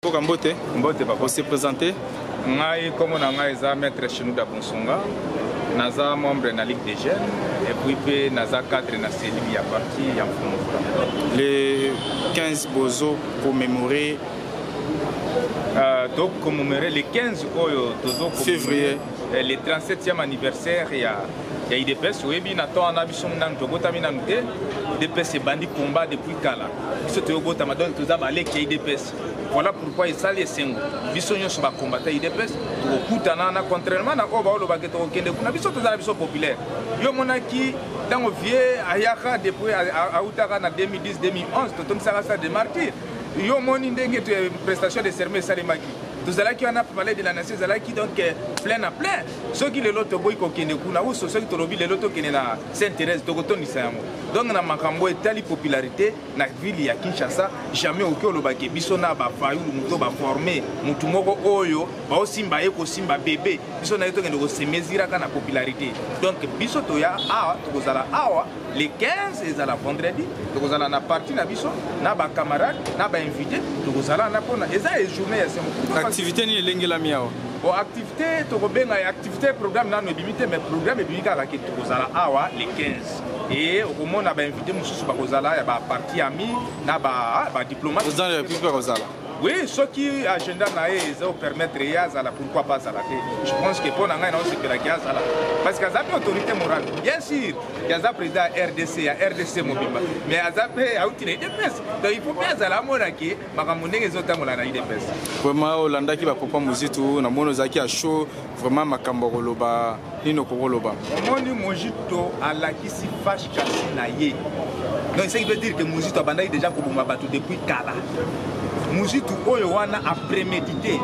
Mbote, papa. On s'est présenté. Comme on a maître chez nous d'Abonsonga, naza membre de la Ligue des Jeunes et puis naza cadre na Céline à parti en France. Les 15 bozo commémorés. Donc commémorer les 15 février. Le 37e anniversaire il y a IDPS. Oui, bien attends on a vu son nom de Gotamina Nute. IDPS est bandit combat depuis Kala. Ce que Gotama donne tout ça balé qui IDPS. Voilà pourquoi ils sont les cinq. Bisogno sur va combattre IDPS. Au Kutana, contrairement à Obaolo Baguette au Kende, on a besoin de la vision populaire. Yo monaki dans le vieux Ayaka depuis à Outara en 2010-2011, tout ça ça des martyrs. Yo moni ndenge prestation de serment Salimaki. Tout cela qui en a parlé de la nation, cela qui donc plein à plein. Ceux qui les loto boy ko kende kuna ou ceux qui tolobi les loto kende na Saint-Thérèse to koto ni sayamo. Donc na makambo etali popularité na ville ya Kinshasa jamais aucun lobaki biso na ba fayu muto ba former mutu moko oyo ba osimba eko simba bébé biso na yeto kende ko semezira kana popularité. Donc biso to ya a to kozala awa les 15 et la vendredi to kozala na parti na biso na ba camarade na ba invité to kozala na pona eza journée ya semo. Activité ni lengi la miao. Bon activité to kobenga activité programme na no bimité mais programme bimika ka to kozala awa les 15. Et au moment on a invité Moussou Bakozala, il y a parti ami, na ba diplomate. Vous avez plus Bakozala. Oui, ce qui agenda na permettre Yazala, pourquoi pas ça. Je pense que pour n'anga non c'est que la Yazala. Parce qu'il y a une autorité morale. Bien sûr, il y a un président RDC, il y a RDC Mobimba. Mais il y a un IDPS. Donc il faut bien ça la monaki, makamunde les autres molana IDPS. Vraiment Hollanda qui va papa Mozitu, na mono zaki a chaud, vraiment makambo loba, nino ko loba. Moni Mojito à la qui si fâche kasi na ye. Donc ça veut dire que Mojito a bandai déjà ko batu depuis Kala. Mouzitu Oyowana a prémédité.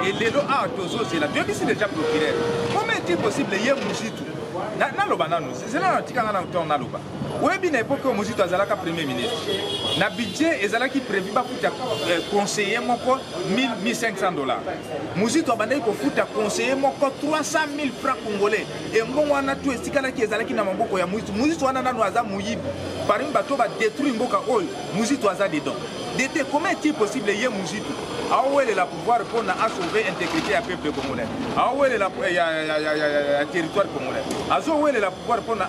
Et les lois à Tozo, c'est la Dieu qui déjà procureur. Comment est-il possible de y Mouzitu? C'est là que tu as dit. Oui, bien, époque où Mouzitu a zalaka premier ministre. Na budget et zalaki prévu pour conseiller mon co 1500 $. Mouzitu a bandé pour foutre conseiller mon co 300 000 francs congolais. Et moi on a tout estikala qui zalaki na maboko ya Mouzitu. Mouzitu wana nanu aza muyibi. Par une bateau va détruire mboka oil. Mouzitu aza dedans. Comment est-il possible de y Mouzitu? Où est le pouvoir pour sauver l'intégrité du peuple congolais? Où est le territoire congolais? Où est le pouvoir pour donc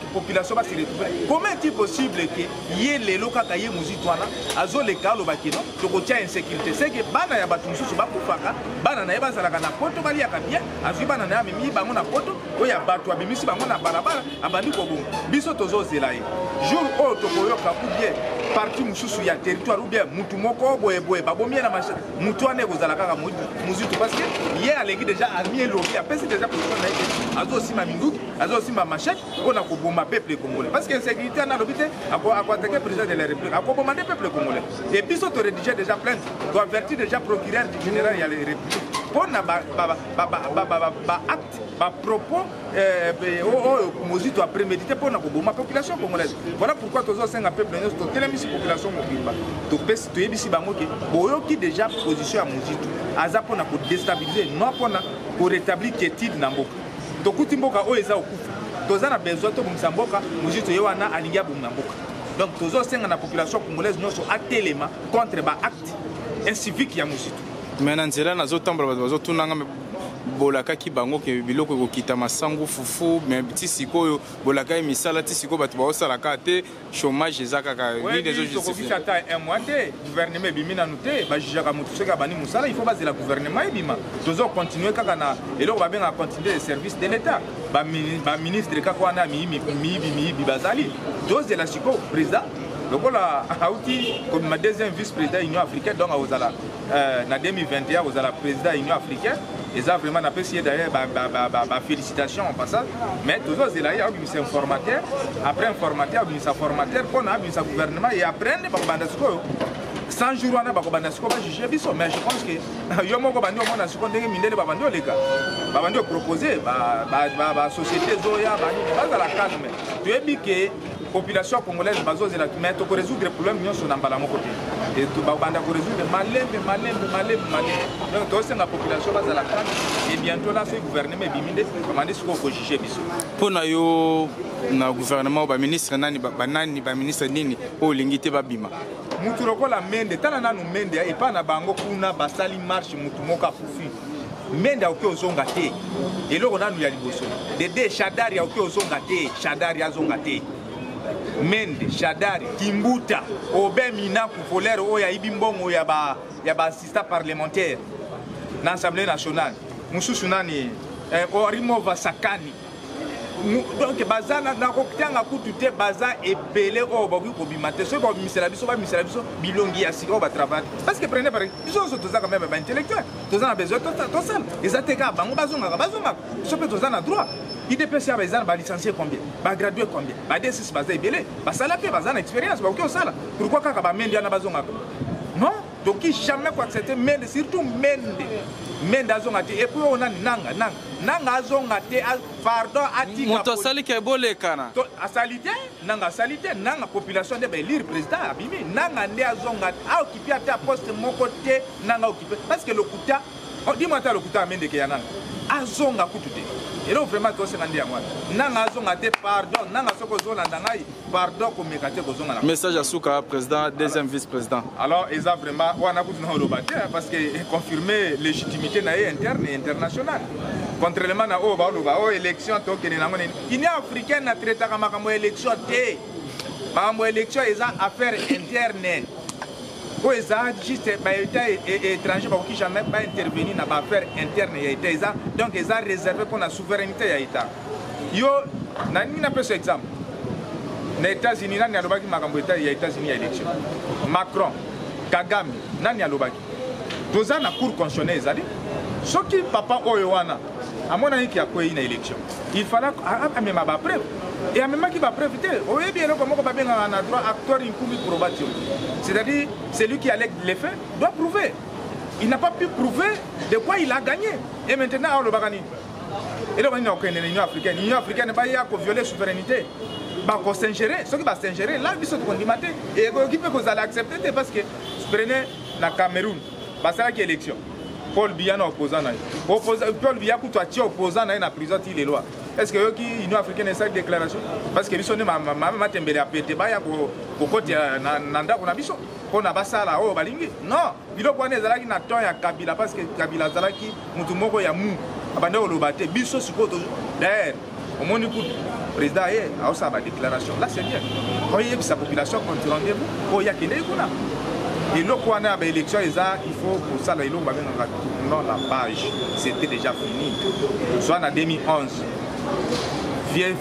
la population va se retrouver? Comment est-il possible que y ait les locaux qui y Mouzitu azo les cas l'obakino to kotia insécurité? C'est que bana ya batu mususu bakufaka bana na yeba zalaka na poto bali ya kabia azwi bana na mimi bango na poto oya batu abimisi bango na balabala abandi ko bon biso tozo zela ye jour o to koyoka ku bien parti mususu ya territoire ou bien mutu moko boye babomia na machin mutu ane kozala kaka Mouzitu parce que hier aleki déjà ami lobi apesi déjà position na yeke azo sima minduki azo sima machette pona koboma peuple congolais parce que insécurité na lobi te akoattaquer président de la république akoboma de peuple congolais et biso to rédiger déjà plainte to avertir déjà procureur général ya la république pona acte ba propos Mouzitu a prémédité pour la population congolaise. Voilà pourquoi tous les peuple nous telle population mobile. To pesi to yebisi bango ke boyo qui déjà position à Mouzitu aza pona ko déstabiliser non pona ko rétablir quiétude na mboka. To kuti mboka o eza okufa. Toza na besoin to bumisa mboka Mouzitu ye wana alingia bumisa mboka. Donc tous les population congolaise nous sont actélément contre ba acte incivique ya Mouzitu. Maintenant nzela nazo tambala bazo tunanga bolaka ki bango ke biloko ko kita masango fufu mais petit sikoyo bolaka misala ti siko batu ba osala ka te chômage ezaka ka ni des autres justifier ça un mois te gouvernement bimina nuté ba jijaka mutu seka bani musala il faut baser la gouvernement ebima tozo continuer kaka na eloko ba benga continuer les services de l'état ba ministre ka kwa na mi bazali dose de la siko président lokola auti comme ma deuxième vice-président Union africaine donc ozala na 2021 ozala président Union africaine. Et ça vraiment n'a pas essayé d'ailleurs félicitations en passant. Mais toujours c'est là il y a un formateur, après un formateur, un formateur, on a un gouvernement et après on 100 jours on a va juger biso. Mais je pense que yo moko bandi on a seconde mindele babandi les gars. Babandi proposer société zoya bandi ba la calme. Tu es dit que population congolaise bazo zela mais to résoudre problème nyonso na mbala moko te. Et tout banda ko résoudre malembe. Donc to senga population bazala calme et bientôt là ce gouvernement biminde commander ce qu'on juger biso. Pona yo na gouvernement ba ministre nani ba ministre nini o lingité ba bima. mutu lokola mende tala nanu mende epa na bango kuna basali marche mutu moka kufi mende akoki ozonga te eloko nanu ya liboso dede shadari akoki ozonga te shadari azonga te mende shadari kimbuta obe mina kufolere oyo ayibi mbongo ya ba assistant parlementaire na assemblée nationale mususu nani orimova sakani donc bazana na kokutanga kutu te baza ebele oyo bakoki kobima te soki babimisela biso bilongi ya sika oyo batravaille parce que prenez par biso nyonso toza quand même baintellectuel toza na besoin tosala eza te kaka bango bazongaka biso mpe toza na droit idps ya baeza na balicencie combien bagradue combien badesis baza ebele basala mpe baza na expérience bakoki osala pourquoi kaka bamende wana bazongaka non toki jamais koaccepte mende surtout mende azonga te et puis on a nanga azonga te pardon atika moto asali ke bolekana asali te nanga population de élire président abimi nanga nde azonga occupé ata poste moko te nanga occupé parce que lokuta dis-moi ta lokuta amende ke ya nanga azonga kutu te et là vraiment tosenga ndi ya mwana nanga azonga te pardon nanga soko zolanda ngai pardon komeka te kozonga na message à Souka président deuxième vice-président alors eza vraiment wana kutu na oloba te parce que confirmer légitimité na ye interne et internationale contrairement na oyo baoloba oyo élection tokende nango nini union africaine na traitaka makambo ya élection te makambo ya élection eza affaire interne oyo eza juste baétat étranger bakoki jamais baintervenir na baaffaire interne ya état eza donc eza réservé mpo na souveraineté ya état yo nani napesa exemple na états-unis nani alobaki makambo ya états-unis ya élection Macron Kagame nani alobaki toza na cour constitutionnelle ezali soki papa oyo wana amonaniki akwei na élection il fallait amema bapreuve et amemaki bapreuve te oyebi eloko moko babengaka na droit acteur incumbi probatio c'est-à-dire celui qui a les faits doit prouver il n'a pas pu prouver de quoi il a gagné et maintenant alobaka nini eloko nini okende na union africaine baya kovioler souveraineté bakosingere soki basingere la biso tokondima te et ekoki mpe kozala accepte te parce que prenez na Cameroun basalaki élection Paul Biya na opposant na ye Paul Biya kutu atie opposant na ye na prison ti lelwa est-ce que yoki union africaine esali déclaration parce que biso nde matembele apete baya kokoti na ndako na biso mpo na basala oyo balingi non biloko wana ezalaki na temps ya Kabila parce que Kabila azalaki motu moko ya mu abande koloba te biso sikoyo d'ailleurs omoni kutu président ye aosala badéclaration là c'est bien oyebisa population compte rendez-vous oyo akendei kuna eloko wana ya baélection eza il faut kosala eloko babengaka tournant la page c'était déjà fini soit na 2011 vieux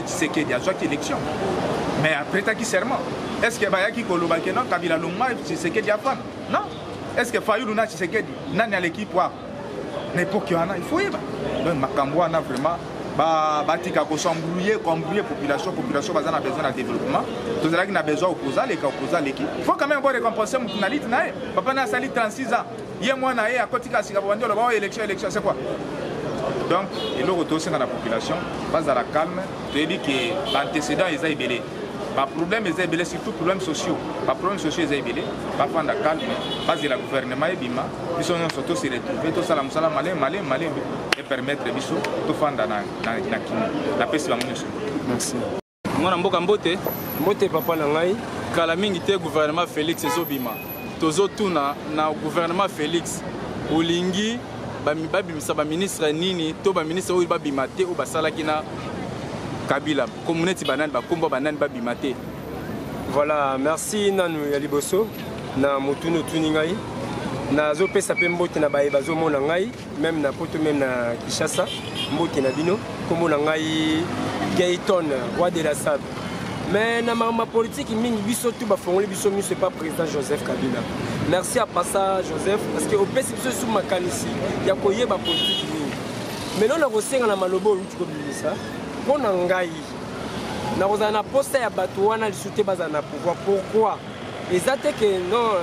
Tshisekedi azwaki élection mais après taki serment est-ce que bayaki kolobaki non Kabila longma Tshisekedi afana non est-ce que Fayulu na Tshisekedi nani aleki poa na époque wana il faut yeba donc makambo wana vraiment batika kosambrouiller population baza na besoin de développement tozalaki na besoin opposa leki il faut quand même avoir récompenser mutu na liti na ye papa na asali 36 ans ye mwana ye akotika sika babandi oloba oyo élection c'est quoi donc eloko tosenga na population bazala calme toyebi ke baantécédent eza ebele baproblème eza ebele surtout problème sociaux eza ebele bafanda calme bazela gouvernement ebima biso nyonso tosi retrouve tosala mosala malemi et permettre biso tofanda na kini napesi bango nyonso merci mwana mboka mbote papa na ngai kala mingi te gouvernement Félix ezobima tozotuna na gouvernement Félix olingi babimisa baministre nini to baministre oyo babima te oyo basalaki na Kabila communauté banane bakombo banane babima te voilà merci nanu ya liboso na mutunu tuni ngai nazopesa mpe mbote na baye bazomona ngai même na poto même na Kinshasa mbote na bino kombo na ngai Gaëton roi de la sable mais na ma politique mingi biso tu bafongoli biso miso c'est pas président Joseph Kabila merci à passa Joseph parce que opesi biso sous makanisi ya koyeba politique mingi mais non na kosenga na malobo oluti kobilisa mpona ngai nakozala na poste ya bato wana lisusu baza na pouvoir pourquoi eza te ke non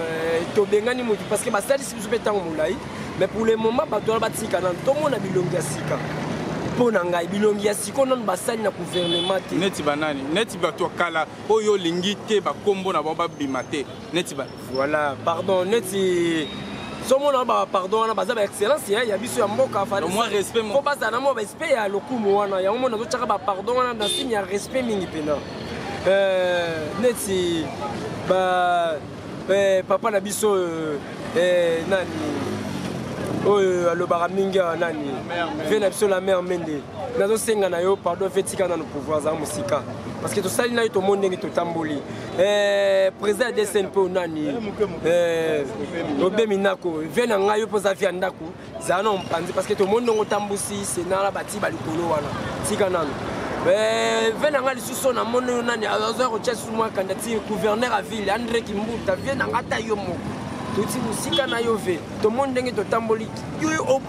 tobengani motu parce que basalisi biso mpe ntango molai mais pour le moment bato wana batika na ntomona bilongi ya sika mpona ngai bilongi ya sika nano basali na gouvernement te neti banani neti bato ya kala oyo olingi te bakombo na bango babima te neti voilà pardon neti somona ba pardon wana baza ba excellence ya biso ya mboka fa faut baza na mo ba respect ya lokumu wana ya mona zochaka ba pardon wana na signe ya respect mingi pena neti ba papa na biso nani oyo alobaka mingi nani ve na biso la mère mende nazosenga na yo pardon fe tika na no pouvoir za musika parce que tosali na yo tomonde ndenge totamboli président de SNP nani obeminako ve na ngai yo poza via ndako za na mpanzi parce que tomonde ngo tambusi senala bati balikolo wana tika nano ve na ngai lisusu na mono nani azo ko tchesu mwa candidature gouverneur à ville André Kimbuta vie na ngata yo moko toti musika na yo ve tomonde ndenge totamboli yo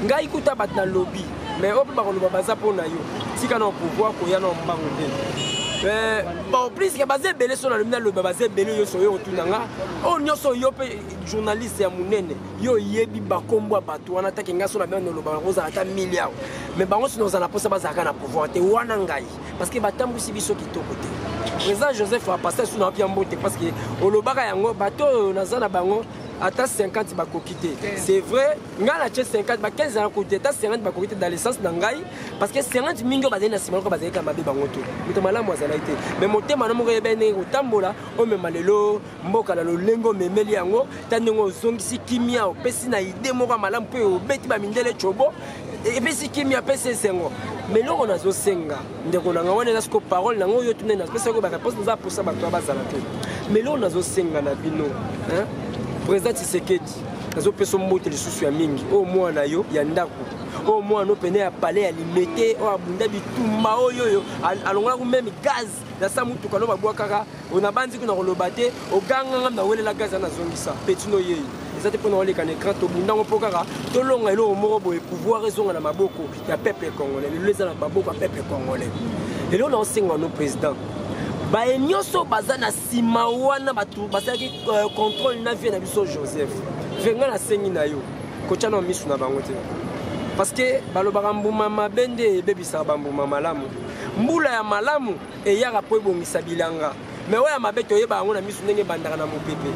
ngai kuta bat na lobby mais ope bakoloba baza mpona yo tika na pouvoir koya na mbango te bon plus ke baza ebele so na lobi na loba baza ebele yo so yo otuna nga oyo nyonso yo mpe journaliste ya monene yo oyebi bakombo ya bato wana take ngai so na bino noloba kozala ata milliard mais bango so nozala mposa bazalaka na pouvoir te wana ngai parce que batambwisi biso kitoko te président Joseph apasa so na wapi ya mbote parce que olobaka yango bato oyo naza na bango ata 50 bakokite c'est vrai nga na tie 50 ba 15 ans côté ata 50 bakokite dans l'essence na ngai parce que 50 mingi bazali na sima ko bazali ka mabe bango to muto malamu azala ite mais motema na moko yebene kotambola o mema lelo mboka na lolengo memeli yango tandengo ozongisi kimia opesi na ide moko malamu pe obeti ba mindele chobo epesi kimia pesi sengo mais loko nazosenga ndeko na nga wana na siko parole na ngo yo tune na pesa ko ba réponse nous a pour ça ba to bazala te mais loko nazosenga na bino hein président Tshisekedi nazo peso mbote lisusu ya mingi o mwana yo ya ndako o mwana pene ya palais ya limete o abunda bitumba oyo alongola ku même gaz na sa mutu kalo babwa kaka ona bandi kuna koloba te o ganga na welela gaz na zongisa petino yeyi ezate pona ole kana écran to bunda ngo pokaka to longa elo moko boye pouvoir ezonga na maboko ya peuple congolais le leza na maboko ya peuple congolais et là on senga no président ba enyoso baza na sima wana batu basaki contrôle na vie na biso Joseph venga na sengi na yo kocha na misu na bango te parce que balobaka mbuma mabende bebisa bambuma malamu mbula ya malamu eyaka po ebongisa bilanga mais oya mabeto yeba yango na misu ndenge bandaka na mopepe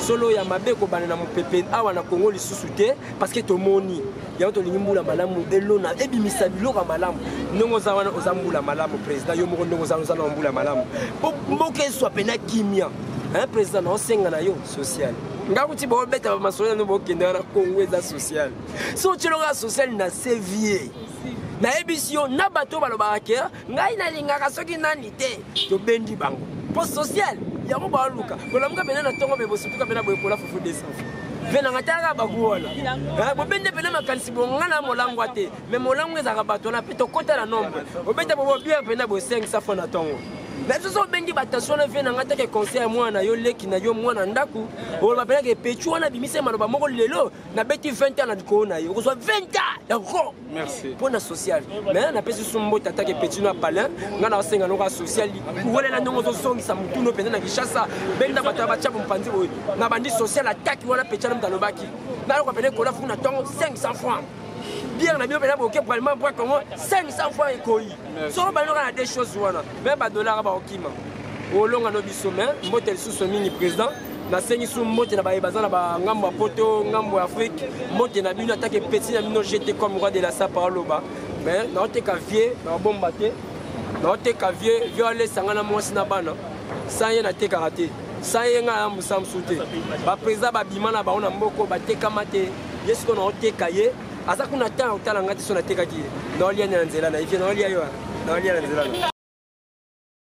solo ya mabeko bana na mopepe awa na Congo lisusu te parce que tomoni yango tolingi mbula malamu elona ebimisa biloko malamu ndongo za wana ozambula malamu président yo moko ndongo za na mbula malamu mboke so pena kimia hein président na osenga na yo social ngakuti bo beta ba masoya no bokende na Congo za social so tshilonga social na sevie na ebisio na bato balobaka ke ngai na lingaka soki nani te to bendi bango post social yango baluka kolamuka pena na tongo bebo sutuka pena boye kola fufu desafu vena ngataka bakuola bo bende pena makanisi bonga na molangwa te mais molangwa ezaka bato na pito kota na nombre obeta bobo bien pena bo 500 fois na tongo mais so bengi batation na vena ngataka conseil mwana yo leki na yo mwana ndaku o ba pena ke pechu wana bimise maloba moko lelo na beti 20 ans na diko na yo ko 20 ans d'accord merci pour na social mais na pesi sumbo tata ke pechu na palin ngana osenga no ka social wole na ndongo zo songi sa mutu no pena na kishasa benda bata ba chapu mpanzi boy na bandi social attaque wana pecha na mdalobaki na ko pena ko la fu na tongo 500 francs bien na bio pena boke parlement pour Congo 500 francs ekoi so ba no kana des choses wana même ba dollar ba okima olonga no biso mais mbotel suso mini président na sengi su mbote na ba bazana ba ngambo ya poto ngambo ya Afrique mbote na bino attaque petit na bino jeter comme roi de la Saparoloba mais na oteka vie na bomba te na oteka vie viole sangana mwasi na bana saye na teka raté saye nga ambusa msute ba président ba bimana ba ona mboko ba teka mate yesko na oteka ye asa kuna ta otala ngati so na teka ki na olia na nzela na ifie na olia yo na olia na nzela